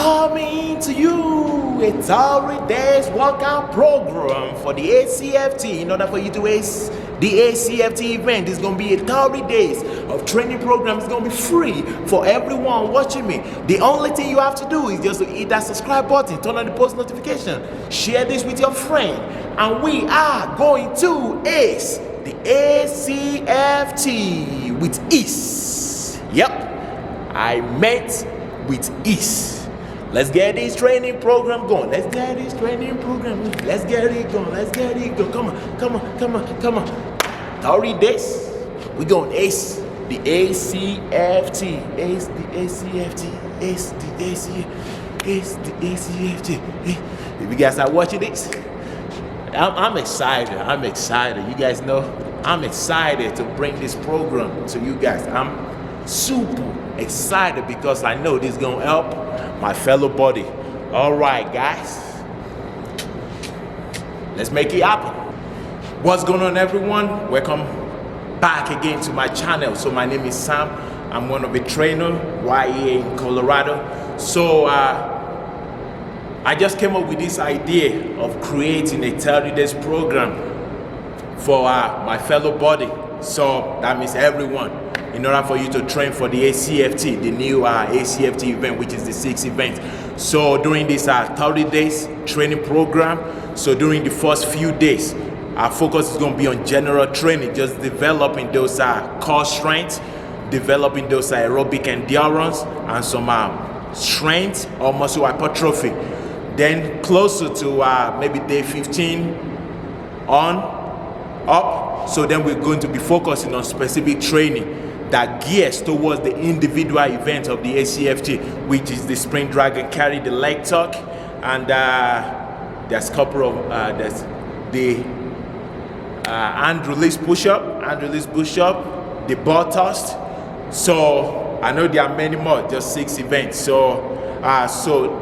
Coming to you a 30 days workout program for the ACFT. In order for you to ace the ACFT event, it's going to be a 30 days of training program. It's going to be free for everyone watching me. The only thing you have to do is just to hit that subscribe button, turn on the post notification, share this with your friend, and we are going to ace the ACFT with ease. Yep, I meant with ease. Let's get this training program going. Let's get this training program. Let's get it going. Let's get it going. Come on, come on, come on, come on. 30 days. We're going to ace the ACFT. Ace the ACFT. Ace the ACFT. Ace the ACFT. If you guys are watching this, I'm excited. I'm excited. You guys know I'm excited to bring this program to you guys. I'm super excited because I know this is going to help my fellow body. All right, guys, let's make it happen. What's going on, everyone? Welcome back again to my channel. So my name is Sam. I'm one of the trainers right here in Colorado. So I just came up with this idea of creating a 30 days program for my fellow body. So that means everyone, in order for you to train for the ACFT, the new ACFT event, which is the 6th event. So during this 30 days training program, so during the first few days, our focus is going to be on general training, just developing those core strength, developing those aerobic endurance, and some strength or muscle hypertrophy. Then closer to maybe day 15 on up, so then we're going to be focusing on specific training that gears towards the individual event of the ACFT, which is the sprint drag and carry, the leg tuck, and there's a couple of there's the hand release push-up, the bar thrust. So I know there are many more, just 6 events. So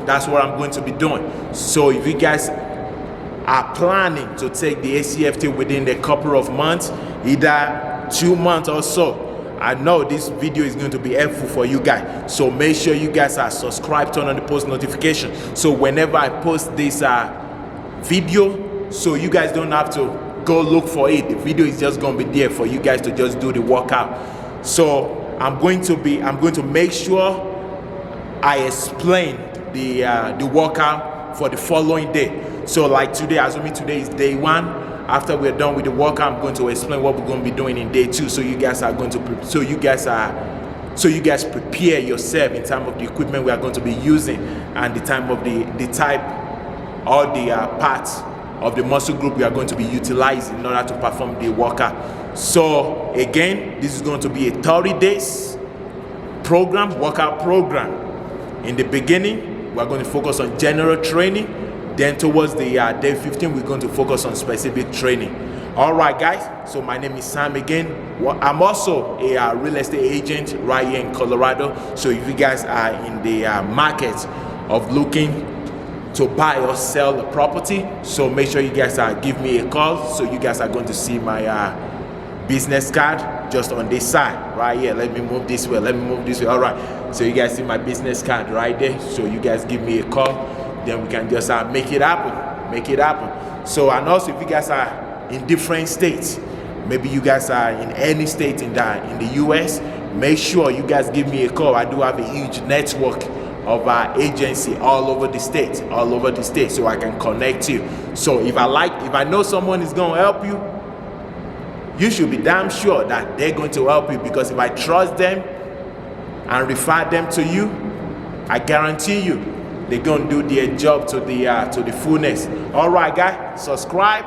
that's what I'm going to be doing. So if you guys are planning to take the ACFT within a couple of months, either 2 months or so, I know this video is going to be helpful for you guys. So make sure you guys are subscribed, turn on the post notification. So whenever I post this video, so you guys don't have to go look for it. The video is just going to be there for you guys to just do the workout. So I'm going to make sure I explain the workout for the following day. So like today, assuming today is day 1. After we're done with the workout, I'm going to explain what we're going to be doing in day 2. So you guys are going to prepare yourself in terms of the equipment we are going to be using and the time of the type or the parts of the muscle group we are going to be utilizing in order to perform the workout. So again, this is going to be a 30 days program, workout program. In the beginning, we're going to focus on general training. Then towards the day 15, we're going to focus on specific training. All right, guys. So my name is Sam again. I'm also a real estate agent right here in Colorado. So if you guys are in the market of looking to buy or sell a property, so make sure you guys give me a call. So you guys are going to see my business card just on this side right here. Let me move this way. Let me move this way. All right. So you guys see my business card right there. So you guys give me a call. Then we can just make it happen. So, and also if you guys are in different states, maybe you guys are in any state in the US, make sure you guys give me a call. I do have a huge network of agency all over the state, so I can connect you. So if I know someone is going to help you, you should be damn sure that they're going to help you, because if I trust them and refer them to you, I guarantee you they're gonna do their job to the fullness. All right, guys, subscribe.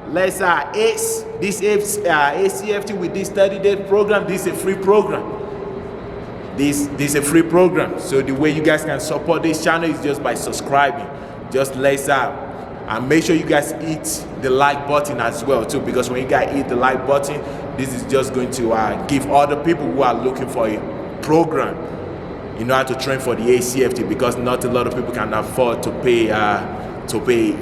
Let's ace this ACFT with this 30-day program. This is a free program. This is a free program. So the way you guys can support this channel is just by subscribing. Just let's and make sure you guys hit the like button as well too, because when you guys hit the like button, this is just going to give other people who are looking for a program in order to train for the ACFT, because not a lot of people can afford to pay a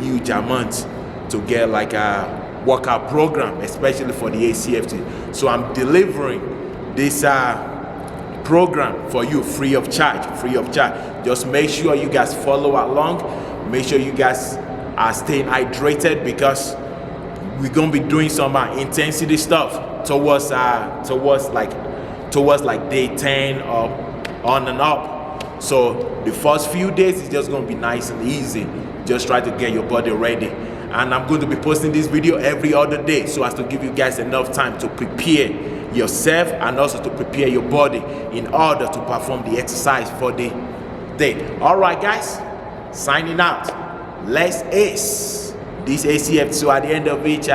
huge amount to get like a workout program, especially for the ACFT. So I'm delivering this program for you free of charge. Just make sure you guys follow along. Make sure you guys are staying hydrated, because we're gonna be doing some intensity stuff towards like day 10 or on and up. So the first few days is just gonna be nice and easy. Just try to get your body ready. And I'm going to be posting this video every other day, so as to give you guys enough time to prepare yourself and also to prepare your body in order to perform the exercise for the day. All right, guys, signing out. Let's ace this ACFT. So at the end of each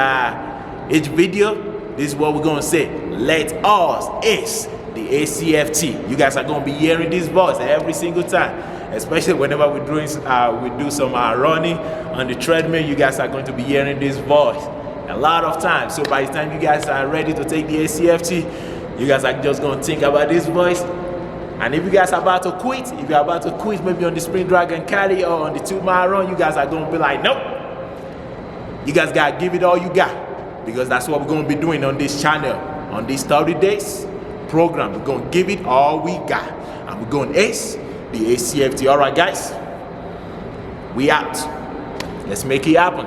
video, this is what we're gonna say: let us ace the ACFT. You guys are gonna be hearing this voice every single time, especially whenever we do some running on the treadmill. You guys are going to be hearing this voice a lot of times. So by the time you guys are ready to take the ACFT, you guys are just going to think about this voice. And if you guys are about to quit, maybe on the Sprint Dragon Caddy or on the 2-mile run, you guys are going to be like, nope, you guys got to give it all you got, because that's what we're going to be doing on this channel. On this 30 days program, we're going to give it all we got, and we're going to ace the ACFT. All right, guys, we out. Let's make it happen.